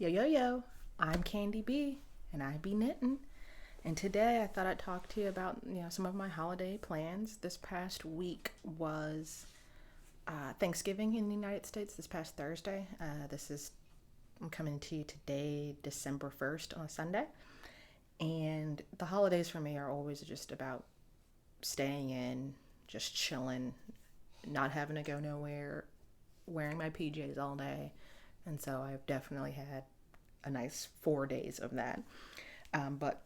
Yo, yo, yo, I'm Candy B, and I be knitting. And today I thought I'd talk to you about, some of my holiday plans. This past week was Thanksgiving in the United States this past Thursday. I'm coming to you today, December 1st on a Sunday. And the holidays for me are always just about staying in, just chilling, not having to go nowhere, wearing my PJs all day. And so I've definitely had a nice 4 days of that. But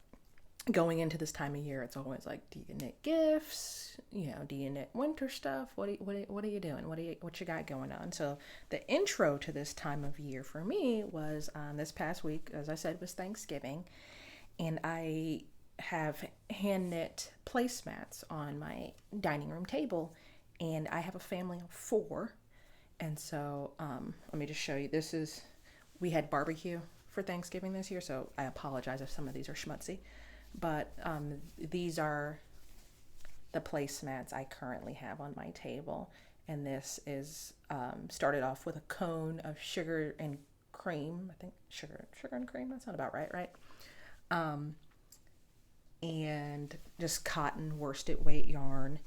going into this time of year, it's always like, do you knit gifts? Do you knit winter stuff? What are you doing? What you got going on? So the intro to this time of year for me was this past week, as I said, was Thanksgiving, and I have hand knit placemats on my dining room table, and I have a family of four. And so let me just show you. We had barbecue for Thanksgiving this year, so I apologize if some of these are schmutzy. But these are the placemats I currently have on my table. And this is started off with a cone of sugar and cream. I think sugar and cream, that sounds about right? And just cotton worsted weight yarn.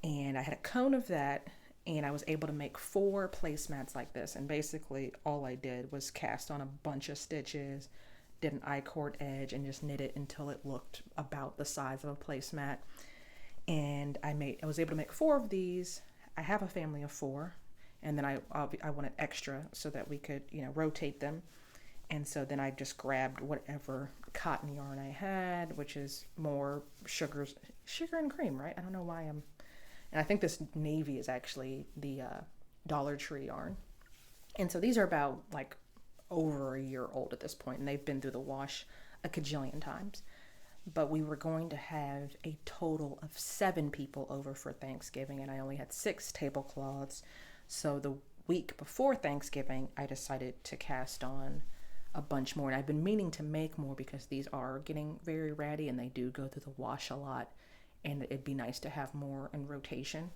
And I had a cone of that, and I was able to make 4 placemats like this. And basically all I did was cast on a bunch of stitches, did an I-cord edge, and just knit it until it looked about the size of a placemat. And I was able to make 4 of these. I have a family of 4, and then I wanted extra so that we could rotate them. And so then I just grabbed whatever cotton yarn I had, which is more sugar and cream, right? I don't know why and I think this navy is actually the Dollar Tree yarn. And so these are about like over a year old at this point, and they've been through the wash a cajillion times. But we were going to have a total of 7 people over for Thanksgiving, and I only had 6 tablecloths. So the week before Thanksgiving, I decided to cast on a bunch more. And I've been meaning to make more because these are getting very ratty and they do go through the wash a lot. And it'd be nice to have more in rotation.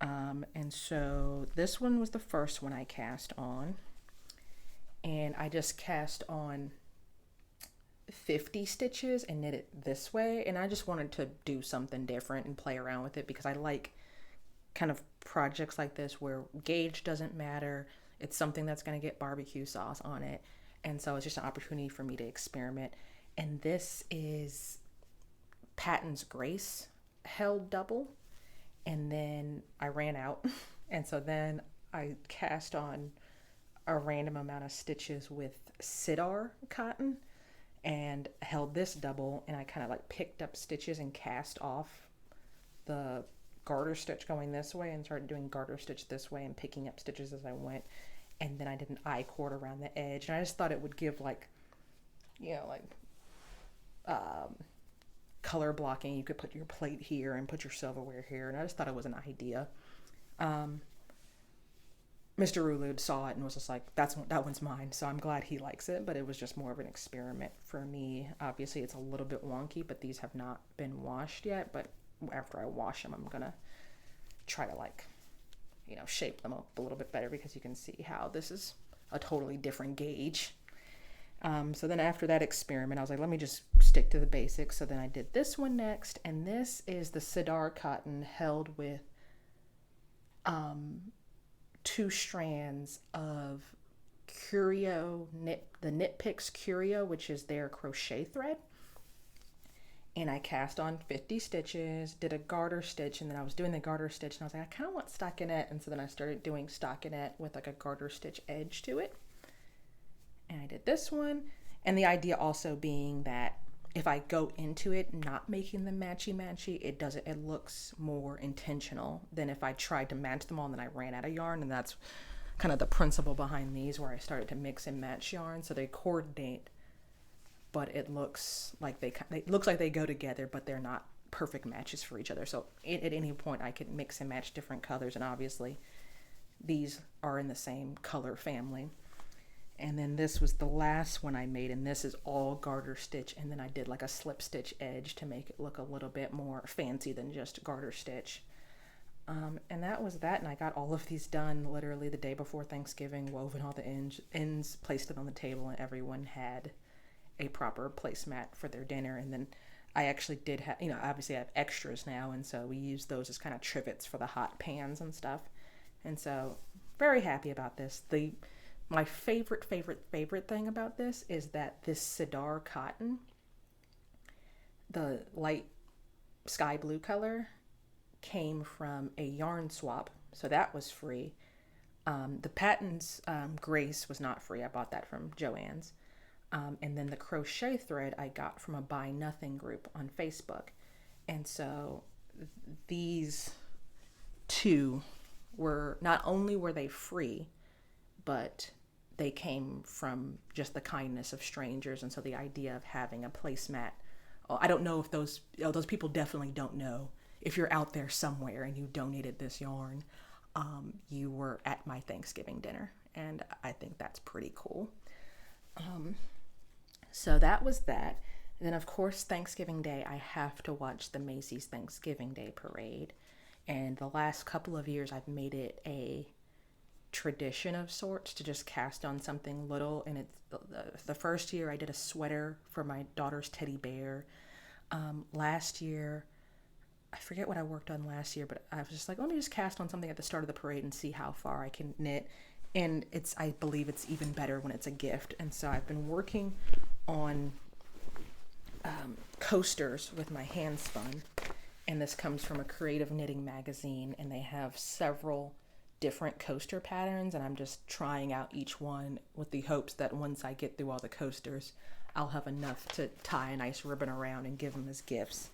And so this one was the first one I cast on. And I just cast on 50 stitches and knit it this way. And I just wanted to do something different and play around with it because I like kind of projects like this where gauge doesn't matter. It's something that's going to get barbecue sauce on it. And so it's just an opportunity for me to experiment. And this is Patton's Grace held double, and then I ran out. And so then I cast on a random amount of stitches with Sidar cotton and held this double, and I kind of like picked up stitches and cast off the garter stitch going this way and started doing garter stitch this way and picking up stitches as I went. And then I did an I-cord around the edge, and I just thought it would give color blocking. You could put your plate here and put your silverware here, and I just thought it was an idea. Mr. Rulud saw it and was just like, that one's mine. So I'm glad he likes it, but it was just more of an experiment for me. Obviously it's a little bit wonky, but these have not been washed yet. But after I wash them, I'm gonna try to shape them up a little bit better, because you can see how this is a totally different gauge. So then after that experiment, I was like, let me just stick to the basics. So then I did this one next, and this is the Sidar cotton held with 2 strands of Curio the Knit Picks Curio, which is their crochet thread. And I cast on 50 stitches, did a garter stitch, and then I was doing the garter stitch, and I was like, I kind of want stockinette, and so then I started doing stockinette with like a garter stitch edge to it. And I did this one, and the idea also being that if I go into it not making them matchy, it looks more intentional than if I tried to match them all and then I ran out of yarn. And that's kind of the principle behind these, where I started to mix and match yarn so they coordinate, but it looks like they go together, but they're not perfect matches for each other. So at any point I could mix and match different colors, and obviously these are in the same color family. And then this was the last one I made, and this is all garter stitch, and then I did like a slip stitch edge to make it look a little bit more fancy than just garter stitch. And that was that. And I got all of these done literally the day before Thanksgiving, woven all the ends, placed it on the table, and everyone had a proper placemat for their dinner. And then I actually did have, obviously I have extras now. And so we use those as kind of trivets for the hot pans and stuff. And so very happy about this. My favorite thing about this is that this Sidar cotton, the light sky blue color, came from a yarn swap, so that was free. The Patton's Grace was not free. I bought that from Joann's. And then the crochet thread I got from a Buy Nothing group on Facebook. And so these two not only were they free, but they came from just the kindness of strangers. And so the idea of having a placemat, I don't know if those people definitely don't know. If you're out there somewhere and you donated this yarn, you were at my Thanksgiving dinner, and I think that's pretty cool. So that was that. And then, of course, Thanksgiving Day, I have to watch the Macy's Thanksgiving Day Parade. And the last couple of years, I've made it a tradition of sorts to just cast on something little. And it's the first year I did a sweater for my daughter's teddy bear. Last year, I forget what I worked on last year, but I was just like, let me just cast on something at the start of the parade and see how far I can knit. And I believe it's even better when it's a gift. And so I've been working on coasters with my hand spun. And this comes from a creative knitting magazine, and they have several different coaster patterns, and I'm just trying out each one with the hopes that once I get through all the coasters, I'll have enough to tie a nice ribbon around and give them as gifts.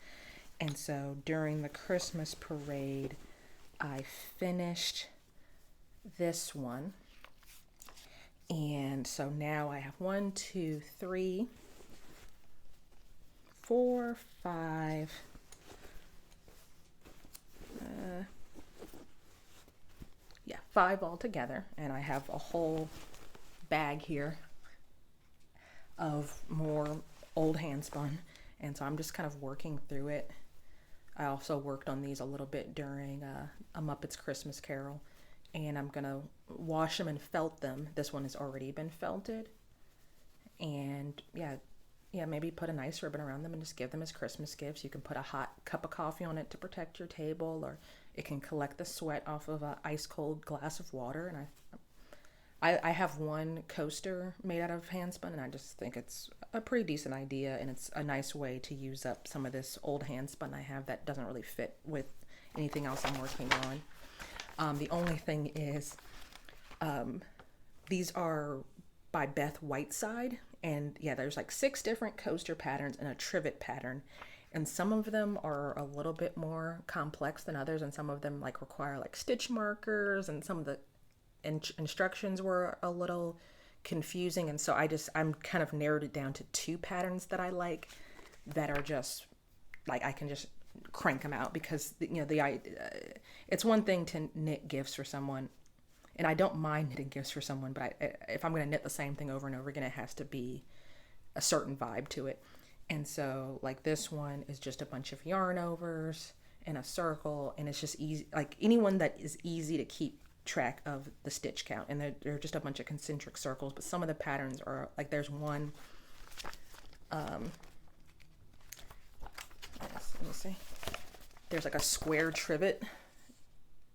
And so during the Christmas parade, I finished this one. And so now I have 1, 2, 3, 4, 5, 5 altogether. And I have a whole bag here of more old hand spun. And so I'm just kind of working through it. I also worked on these a little bit during a Muppets Christmas Carol, and I'm gonna wash them and felt them. This one has already been felted, and maybe put a nice ribbon around them and just give them as Christmas gifts. You can put a hot cup of coffee on it to protect your table, or it can collect the sweat off of an ice cold glass of water. And I have one coaster made out of hand spun, and I just think it's a pretty decent idea, and it's a nice way to use up some of this old hand spun I have that doesn't really fit with anything else I'm working on. The only thing is, these are by Beth Whiteside, and there's like 6 different coaster patterns and a trivet pattern, and some of them are a little bit more complex than others, and some of them like require like stitch markers, and some of the instructions were a little confusing. And so I'm kind of narrowed it down to 2 patterns that I like, that are just like I can just crank them out, because it's one thing to knit gifts for someone, and I don't mind knitting gifts for someone, but if I'm going to knit the same thing over and over again, it has to be a certain vibe to it. And so like this one is just a bunch of yarn overs in a circle, and it's just easy, like anyone that is easy to keep track of the stitch count, and they're just a bunch of concentric circles. But some of the patterns are like, there's one let me see, there's like a square trivet,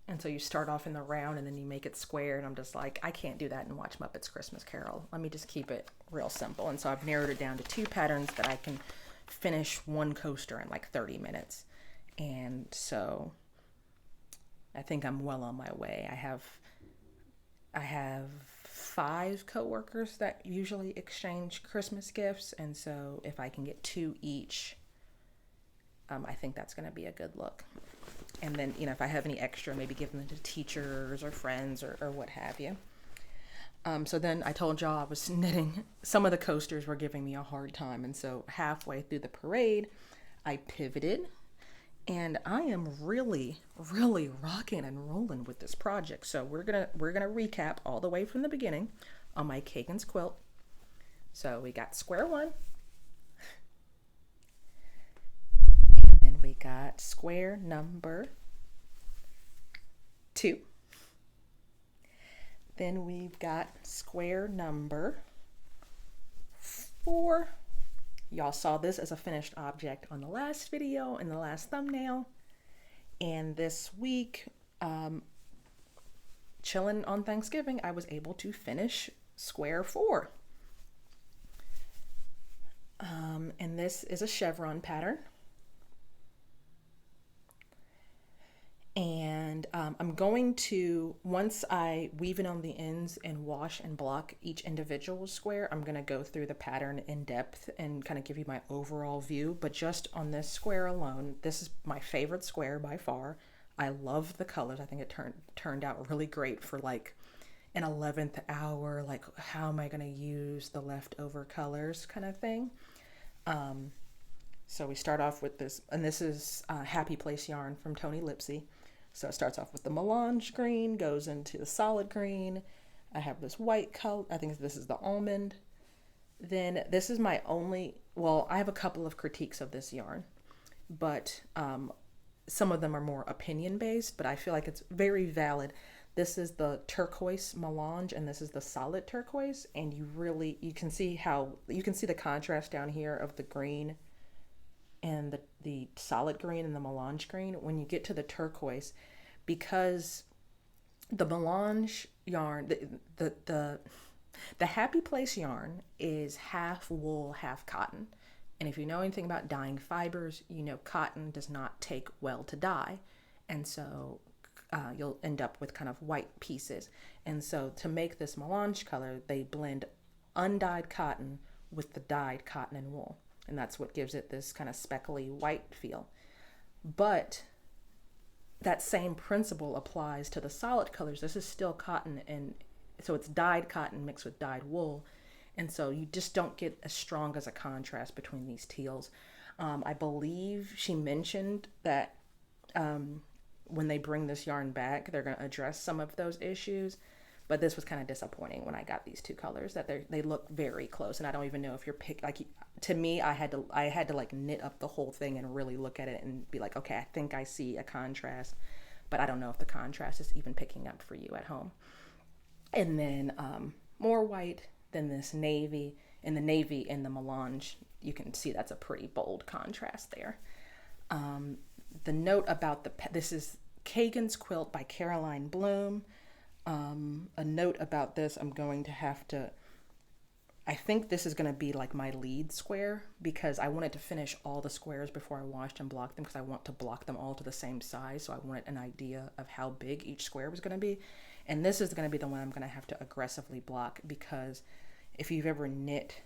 and so you start off in the round and then you make it square, and I'm just like, I can't do that and watch Muppets Christmas Carol. Let me just keep it real simple. And so I've narrowed it down to 2 patterns that I can finish one coaster in like 30 minutes. And so I think I'm well on my way. I have 5 coworkers that usually exchange Christmas gifts, and so if I can get 2 each, I think that's going to be a good look. And then, if I have any extra, maybe give them to teachers or friends or what have you. So then I told y'all I was knitting. Some of the coasters were giving me a hard time, and so halfway through the parade, I pivoted. And I am really, really rocking and rolling with this project. So we're gonna recap all the way from the beginning on my Kagan's quilt. So we got square one, and then we got square number 2. Then we've got square number 4. Y'all saw this as a finished object on the last video and the last thumbnail. And this week, chilling on Thanksgiving, I was able to finish square 4. And this is a chevron pattern. And I'm going to, once I weave it on the ends and wash and block each individual square, I'm going to go through the pattern in depth and kind of give you my overall view. But just on this square alone, this is my favorite square by far. I love the colors. I think it turned out really great for like an 11th hour, like how am I going to use the leftover colors kind of thing. So we start off with this, and this is Happy Place yarn from Tony Lipsy. So it starts off with the melange green, goes into the solid green. I have this white color. I think this is the almond. Then this is my only, well, I have a couple of critiques of this yarn, but some of them are more opinion based, but I feel like it's very valid. This is the turquoise melange and this is the solid turquoise. And you can see the contrast down here of the green and the solid green and the melange green. When you get to the turquoise, because the melange yarn, the Happy Place yarn is half wool, half cotton. And if you know anything about dyeing fibers, you know cotton does not take well to dye. And so you'll end up with kind of white pieces. And so to make this melange color, they blend undyed cotton with the dyed cotton and wool. And that's what gives it this kind of speckly white feel. But that same principle applies to the solid colors. This is still cotton, and so it's dyed cotton mixed with dyed wool. And so you just don't get as strong as a contrast between these teals. I believe she mentioned that when they bring this yarn back, they're going to address some of those issues. But this was kind of disappointing when I got these two colors, that they look very close. And I don't even know if you're to me, I had to like knit up the whole thing and really look at it and be like, okay, I think I see a contrast, but I don't know if the contrast is even picking up for you at home. And then more white than this navy, and the navy in the melange, you can see that's a pretty bold contrast there. The note about this is Kagan's Quilt by Carolyn Bloom. A note about this, I'm going to have to, I think this is going to be like my lead square, because I wanted to finish all the squares before I washed and blocked them, because I want to block them all to the same size. So I wanted an idea of how big each square was going to be. And this is going to be the one I'm going to have to aggressively block, because if you've ever knit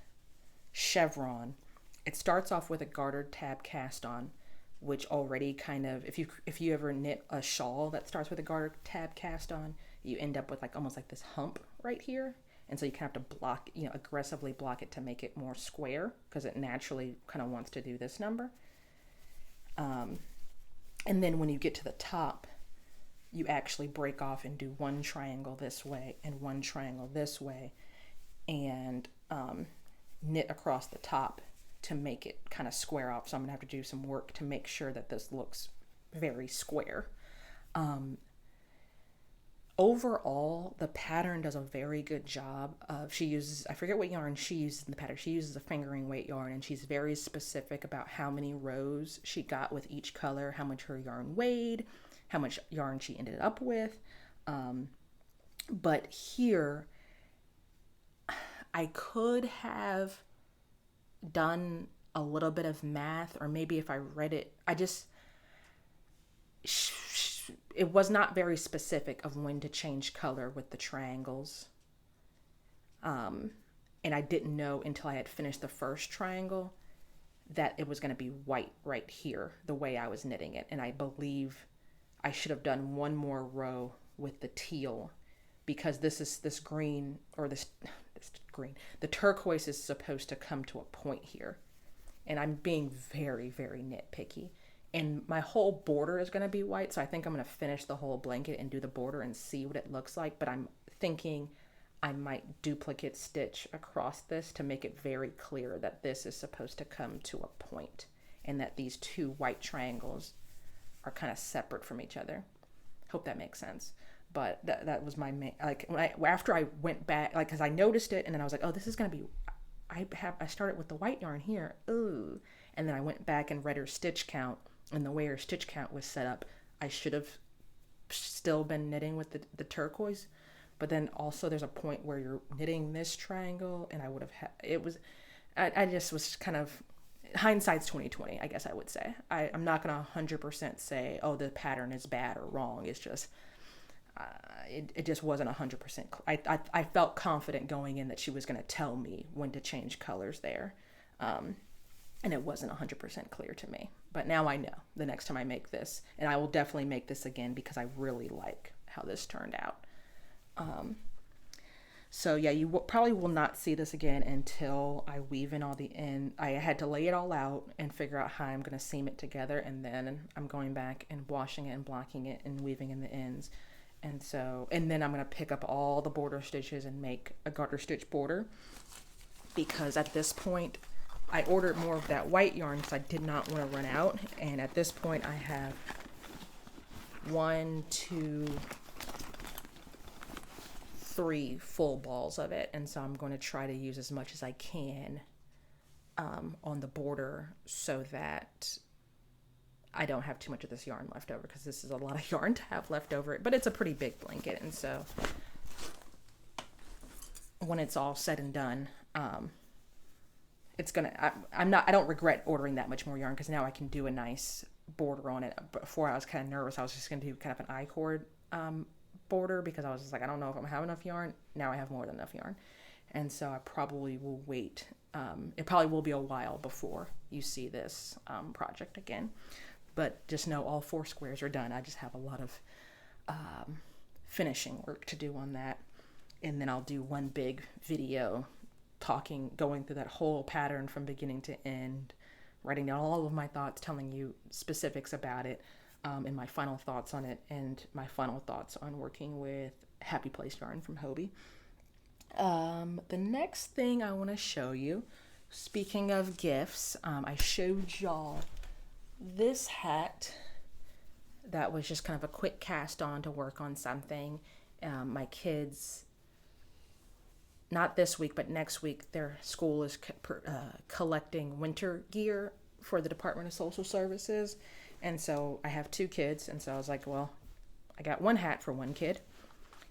chevron, it starts off with a gartered tab cast on, which already kind of, if you ever knit a shawl that starts with a gartered tab cast on, you end up with like almost like this hump right here. And so you kind of have to block, aggressively block it to make it more square, because it naturally kind of wants to do this number. And then when you get to the top, you actually break off and do one triangle this way and one triangle this way, and knit across the top to make it kind of square off. So I'm gonna have to do some work to make sure that this looks very square. Overall, the pattern does a very good job of, she uses, I forget what yarn she uses in the pattern. She uses a fingering weight yarn, and she's very specific about how many rows she got with each color, how much her yarn weighed, how much yarn she ended up with. But here, I could have done a little bit of math, or maybe if I read it, it was not very specific of when to change color with the triangles. And I didn't know until I had finished the first triangle that it was going to be white right here, the way I was knitting it. And I believe I should have done one more row with the teal, because this green, or this green, the turquoise is supposed to come to a point here. And I'm being very, very nitpicky. And my whole border is going to be white, so I think I'm going to finish the whole blanket and do the border and see what it looks like. But I'm thinking I might duplicate stitch across this to make it very clear that this is supposed to come to a point, and that these two white triangles are kind of separate from each other. Hope that makes sense. But that was my main, like, after I went back, like, because I noticed it, and then I was like, oh, this is gonna be, I started with the white yarn here, ooh, and then I went back and read her stitch count, and the way her stitch count was set up, I should have still been knitting with the turquoise, but then also there's a point where you're knitting this triangle, and I would have it was, I just was kind of, hindsight's 2020, I guess I would say. I'm not gonna 100% say, oh, the pattern is bad or wrong. It's just it just wasn't 100%. I felt confident going in that she was going to tell me when to change colors there, and it wasn't 100% clear to me. But now I know the next time I make this, and I will definitely make this again because I really like how this turned out. So yeah, you probably will not see this again until I weave in all the ends. I had to lay it all out and figure out how I'm going to seam it together, and then I'm going back and washing it and blocking it and weaving in the ends. And then I'm going to pick up all the border stitches and make a garter stitch border, because at this point I ordered more of that white yarn because I did not want to run out. And at this point I have 1, 2, 3 full balls of it. And so I'm going to try to use as much as I can on the border so that I don't have too much of this yarn left over, because this is a lot of yarn to have left over it, but it's a pretty big blanket. And so when it's all said and done, it's gonna, I don't regret ordering that much more yarn, because now I can do a nice border on it. Before I was kind of nervous. I was just gonna do kind of an I-cord border, because I was just like, I don't know if I'm having enough yarn. Now I have more than enough yarn. And so I probably will wait. It probably will be a while before you see this project again. But just know all 4 squares are done. I just have a lot of finishing work to do on that. And then I'll do one big video going through that whole pattern from beginning to end, writing down all of my thoughts, telling you specifics about it, and my final thoughts on it, and my final thoughts on working with Happy Place yarn from Hoodie. The next thing I want to show you, speaking of gifts, I showed y'all this hat that was just kind of a quick cast on to work on something. My kids, not this week, but next week, their school is collecting winter gear for the Department of Social Services. And so I have 2 kids. And so I was like, well, I got one hat for one kid.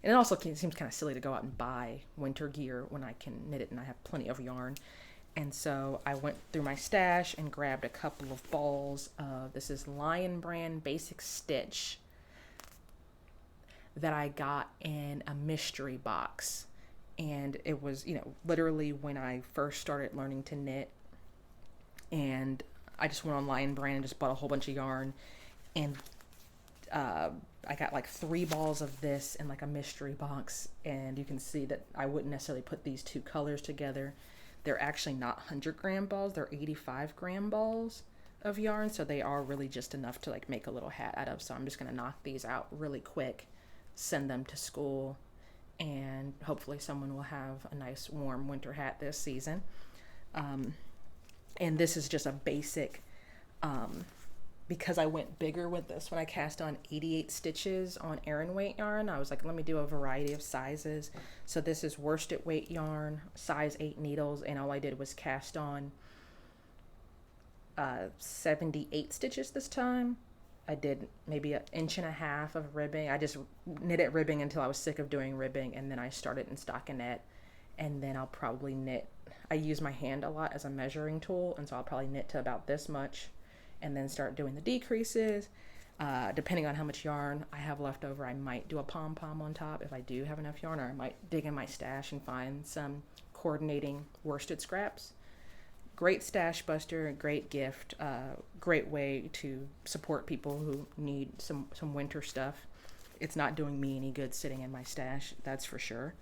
And it also seems kind of silly to go out and buy winter gear when I can knit it and I have plenty of yarn. And so I went through my stash and grabbed a couple of balls of, this is Lion Brand Basic Stitch that I got in a mystery box. And it was, literally when I first started learning to knit. And I just went on Lion Brand and just bought a whole bunch of yarn. And I got like 3 balls of this in like a mystery box. And you can see that I wouldn't necessarily put these 2 colors together. They're actually not 100-gram balls. They're 85-gram balls of yarn. So they are really just enough to like make a little hat out of. So I'm just going to knock these out really quick, send them to school, and hopefully someone will have a nice warm winter hat this season. And this is just a basic, because I went bigger with this when I cast on 88 stitches on Aran weight yarn. I was like, let me do a variety of sizes. So this is worsted weight yarn, size 8 needles, and all I did was cast on 78 stitches this time. I did maybe 1.5 inches of ribbing. I just knitted ribbing until I was sick of doing ribbing, and then I started in stockinette, and then I'll probably knit. I use my hand a lot as a measuring tool, and so I'll probably knit to about this much, and then start doing the decreases. Depending on how much yarn I have left over, I might do a pom-pom on top if I do have enough yarn, or I might dig in my stash and find some coordinating worsted scraps. Great stash buster, great gift, great way to support people who need some winter stuff. It's not doing me any good sitting in my stash, that's for sure.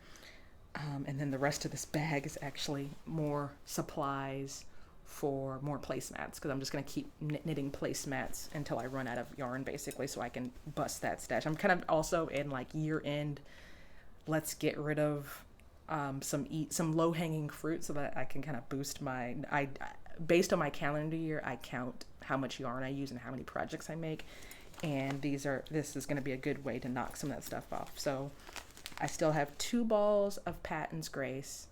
And then the rest of this bag is actually more supplies for more placemats, because I'm just going to keep knitting placemats until I run out of yarn, basically, so I can bust that stash. I'm kind of also in like year end, let's get rid of some low-hanging fruit so that I can kind of boost based on my calendar year, I count how much yarn I use and how many projects I make. And this is going to be a good way to knock some of that stuff off. So I still have 2 balls of Patton's Grace,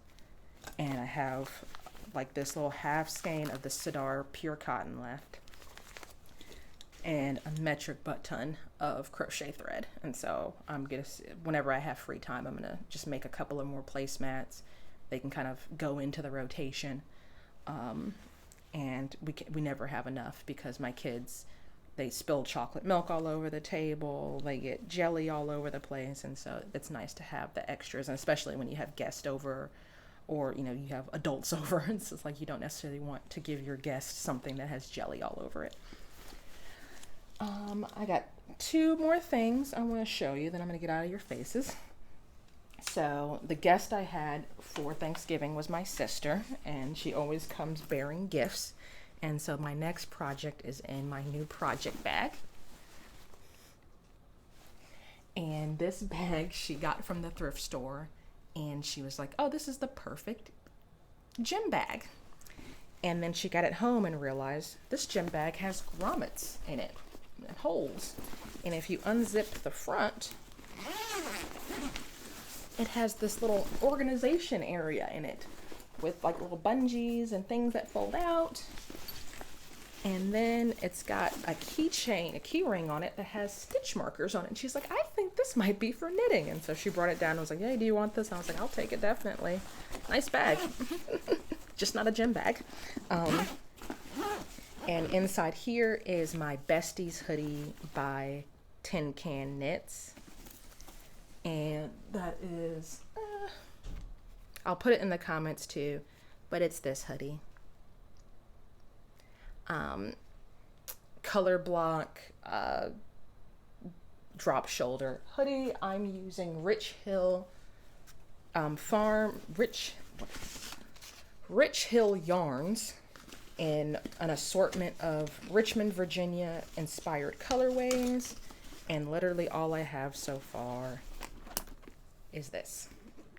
and I have like this little half skein of the Sidar pure cotton left, and a metric butt ton of crochet thread. And so I'm gonna, whenever I have free time, I'm gonna just make a couple of more placemats. They can kind of go into the rotation, and we never have enough because my kids, they spill chocolate milk all over the table, they get jelly all over the place, and so it's nice to have the extras, and especially when you have guests over, or you have adults over. It's just like you don't necessarily want to give your guests something that has jelly all over it. I got 2 more things I want to show you, then I'm going to get out of your faces. So the guest I had for Thanksgiving was my sister, and she always comes bearing gifts. And so my next project is in my new project bag. And this bag she got from the thrift store, and she was like, oh, this is the perfect gym bag. And then she got it home and realized this gym bag has grommets in it and holes. And if you unzip the front, it has this little organization area in it with like little bungees and things that fold out. And then it's got a keychain, a key ring on it that has stitch markers on it. And she's like, I think this might be for knitting. And so she brought it down and was like, hey, do you want this? And I was like, I'll take it, definitely. Nice bag. Just not a gym bag. And inside here is my Besties hoodie by TinCanKnits. And that is, I'll put it in the comments too, but it's this hoodie. Color block, drop shoulder hoodie. I'm using Rich Hill Rich Hill yarns in an assortment of Richmond, Virginia inspired colorways, and literally all I have so far is this.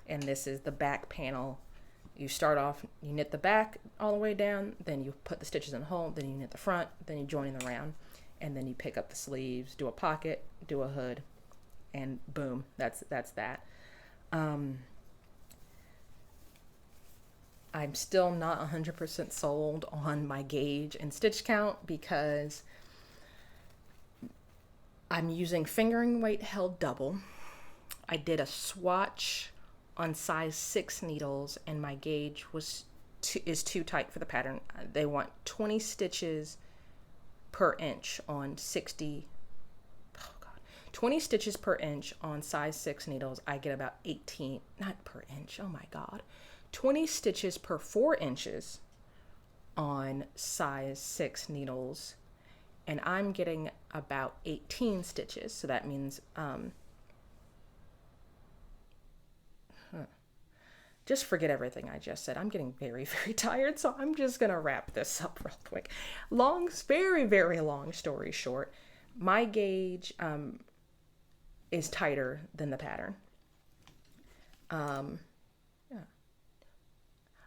And this is the back panel. You start off, you knit the back all the way down, then you put the stitches in the hole, then you knit the front, then you join in the round, and then you pick up the sleeves, do a pocket, do a hood, and boom, that's that. I'm still not 100% sold on my gauge and stitch count because I'm using fingering weight held double. I did a swatch on size 6 needles, and my gauge is too tight for the pattern. They want 20 stitches per inch on 20 stitches per inch on size 6 needles. I get about 18, not per inch, oh my god, 20 stitches per 4 inches on size 6 needles, and I'm getting about 18 stitches. So that means just forget everything I just said. I'm getting very, very tired, so I'm just gonna wrap this up real quick. Very, very long story short, my gauge is tighter than the pattern.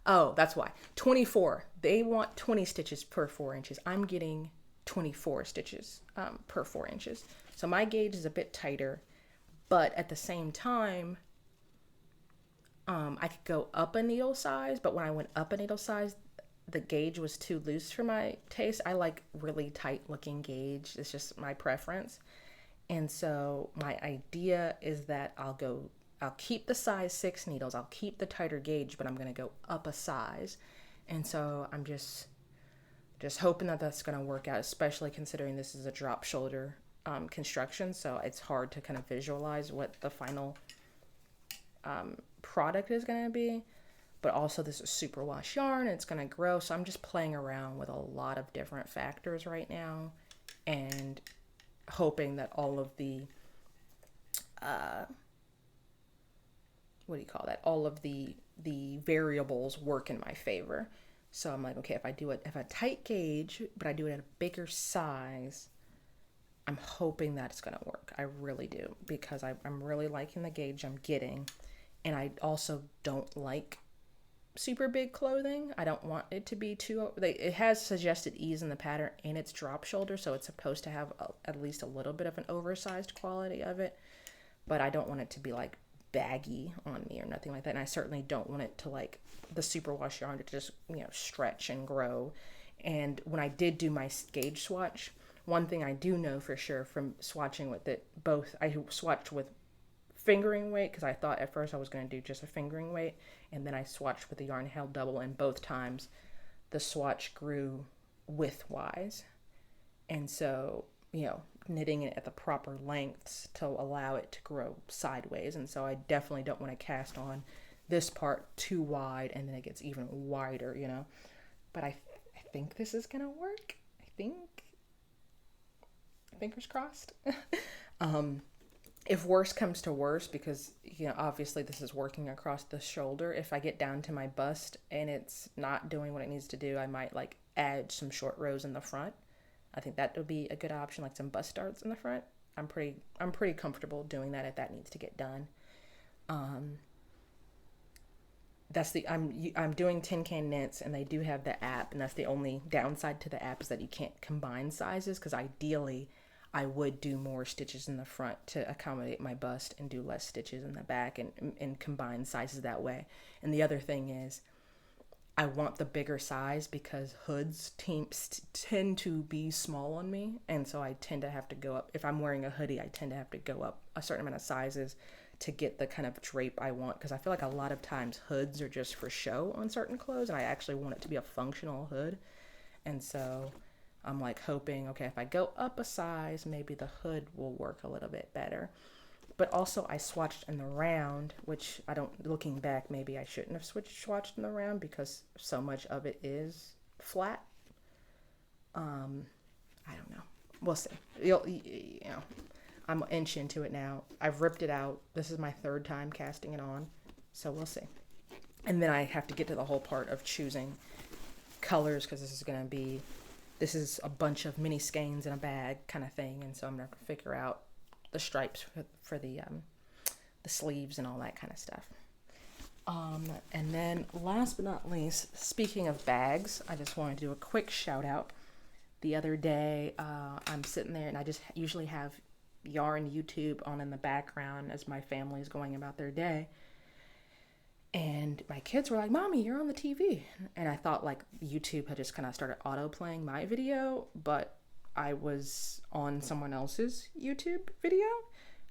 Oh, that's why. 24. They want 20 stitches per 4 inches. I'm getting 24 stitches per 4 inches. So my gauge is a bit tighter, but at the same time, I could go up a needle size, but when I went up a needle size, the gauge was too loose for my taste. I like really tight looking gauge. It's just my preference. And so my idea is that I'll keep the size 6 needles. I'll keep the tighter gauge, but I'm going to go up a size. And so I'm just hoping that that's going to work out, especially considering this is a drop shoulder construction. So it's hard to kind of visualize what the final product is going to be. But also this is superwash yarn. It's going to grow. So I'm just playing around with a lot of different factors right now and hoping that all of the all of the variables work in my favor. So I'm like, okay, if I have a tight gauge, but I do it at a bigger size, I'm hoping that it's going to work. I really do, because I'm really liking the gauge I'm getting. And I also don't like super big clothing. I don't want it to be too, it has suggested ease in the pattern and it's drop shoulder, so it's supposed to have at least a little bit of an oversized quality of it, but I don't want it to be like baggy on me or nothing like that. And I certainly don't want it to like the superwash yarn to just, stretch and grow. And when I did do my gauge swatch, one thing I do know for sure from swatching with it, both I swatched with fingering weight because I thought at first I was going to do just a fingering weight, and then I swatched with the yarn held double, and both times the swatch grew widthwise. And so, knitting it at the proper lengths to allow it to grow sideways. And so I definitely don't want to cast on this part too wide and then it gets even wider, But I think this is going to work. I think. Fingers crossed. If worse comes to worse, because, obviously this is working across the shoulder, if I get down to my bust and it's not doing what it needs to do, I might like add some short rows in the front. I think that would be a good option, like some bust darts in the front. I'm pretty comfortable doing that if that needs to get done. I'm doing TinCanKnits, and they do have the app, and that's the only downside to the app is that you can't combine sizes, because ideally I would do more stitches in the front to accommodate my bust and do less stitches in the back and combine sizes that way. And the other thing is I want the bigger size because hoods tend to be small on me. And so I tend to have to go up. If I'm wearing a hoodie, I tend to have to go up a certain amount of sizes to get the kind of drape I want. Because I feel like a lot of times hoods are just for show on certain clothes. And I actually want it to be a functional hood. And so I'm like hoping, okay, if I go up a size, maybe the hood will work a little bit better. But also I swatched in the round, which looking back, maybe I shouldn't have swatched in the round because so much of it is flat. I don't know. We'll see. I'm an inch into it now. I've ripped it out. This is my third time casting it on. So we'll see. And then I have to get to the whole part of choosing colors because this is a bunch of mini skeins in a bag kind of thing. And so I'm going to figure out the stripes for the sleeves and all that kind of stuff. And then last but not least, speaking of bags, I just wanted to do a quick shout out. The other day, I'm sitting there and I just usually have yarn YouTube on in the background as my family is going about their day. And my kids were like, "Mommy, you're on the TV." And I thought like YouTube had just kind of started auto playing my video, but I was on someone else's YouTube video,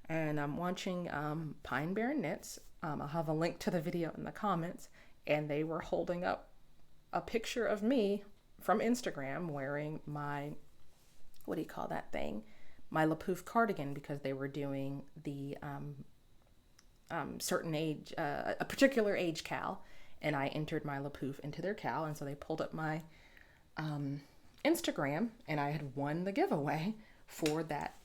and I'm watching Pine Barren Knits. I'll have a link to the video in the comments, and they were holding up a picture of me from Instagram wearing my, what do you call that thing? My LaPouf cardigan, because they were doing the certain age, a particular age cal, and I entered my LaPouf into their cal, and so they pulled up my Instagram, and I had won the giveaway for that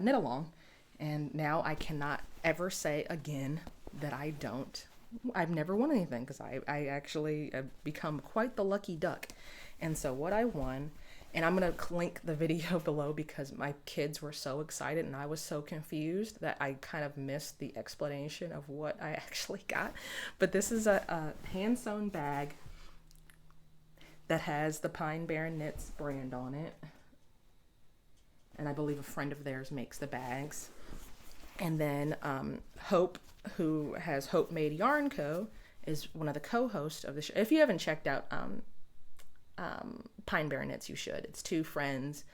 knit along. And now I cannot ever say again that I've never won anything, because I actually have become quite the lucky duck. And so what I won, and I'm going to link the video below because my kids were so excited and I was so confused that I kind of missed the explanation of what I actually got. But this is a hand-sewn bag that has the Pine Barren Knits brand on it. And I believe a friend of theirs makes the bags. And then Hope, who has Hope Made Yarn Co., is one of the co-hosts of the show. If you haven't checked out Pine Barren Knits, you should. It's two friends,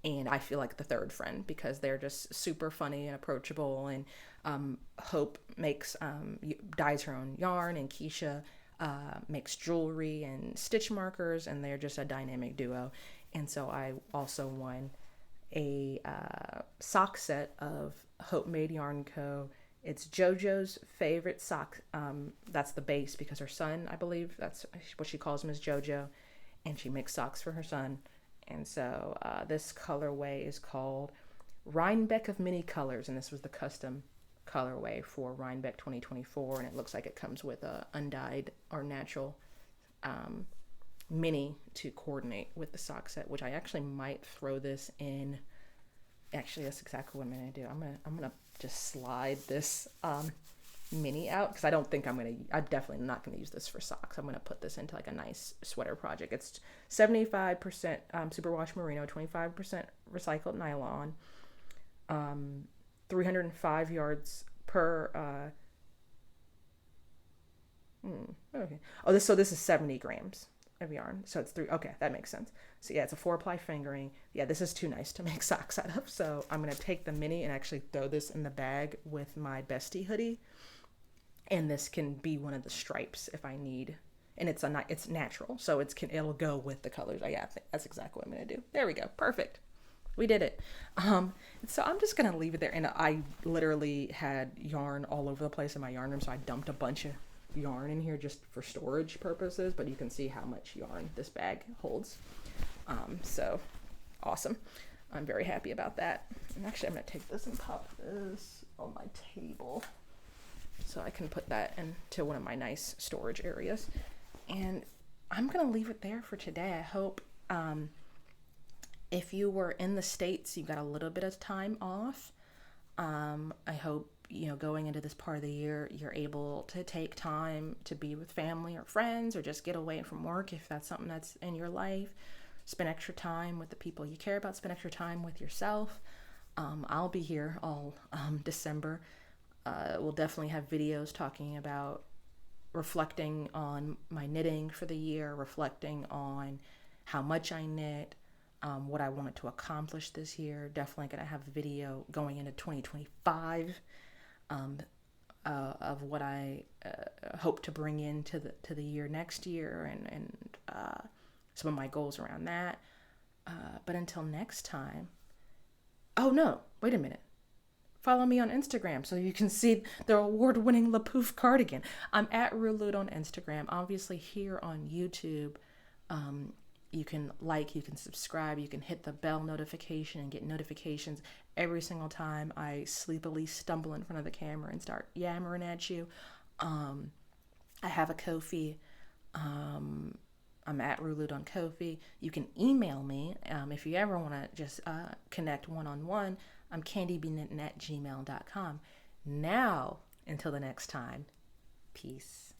and I feel like the third friend because they're just super funny and approachable. And Hope makes dyes her own yarn, and Keisha makes jewelry and stitch markers, and they're just a dynamic duo. And so I also won a sock set of Hope Made Yarn Co. It's JoJo's favorite sock. That's the base because her son, I believe, that's what she calls him, is JoJo, and she makes socks for her son. And so this colorway is called Rhinebeck of Many Colors, and this was the custom colorway for Rhinebeck 2024, and it looks like it comes with a undyed or natural mini to coordinate with the sock set, which I actually might throw this in. Actually, that's exactly what I'm gonna do. I'm gonna just slide this mini out because I'm definitely not going to use this for socks. I'm going to put this into like a nice sweater project. It's 75% superwash merino, 25% recycled nylon, 305 yards per, okay. So this is 70 grams of yarn. So it's okay, that makes sense. So yeah, it's a 4-ply fingering. Yeah, this is too nice to make socks out of. So I'm going to take the mini and actually throw this in the bag with my Bestie hoodie. And this can be one of the stripes if I need. And it's natural, so it'll go with the colors. Yeah, that's exactly what I'm going to do. There we go. Perfect. We did it. So I'm just going to leave it there. And I literally had yarn all over the place in my yarn room, so I dumped a bunch of yarn in here just for storage purposes, but you can see how much yarn this bag holds. So awesome. I'm very happy about that. And actually I'm going to take this and pop this on my table so I can put that into one of my nice storage areas. And I'm going to leave it there for today. I hope if you were in the States, you got a little bit of time off. I hope, going into this part of the year, you're able to take time to be with family or friends or just get away from work if that's something that's in your life. Spend extra time with the people you care about. Spend extra time with yourself. I'll be here all December. We'll definitely have videos talking about reflecting on my knitting for the year, reflecting on how much I knit, what I wanted to accomplish this year. Definitely going to have a video going into 2025 of what I hope to bring into the year next year and some of my goals around that. But until next time, oh no, wait a minute. Follow me on Instagram so you can see the award-winning LaPouf cardigan. I'm at Rulude on Instagram. Obviously here on YouTube, you can you can subscribe, you can hit the bell notification and get notifications every single time I sleepily stumble in front of the camera and start yammering at you. I have a Ko-fi. I'm at Rulude on Ko-fi. You can email me if you ever want to just connect one-on-one. I'm candibknittin@gmail.com. Now, until the next time, peace.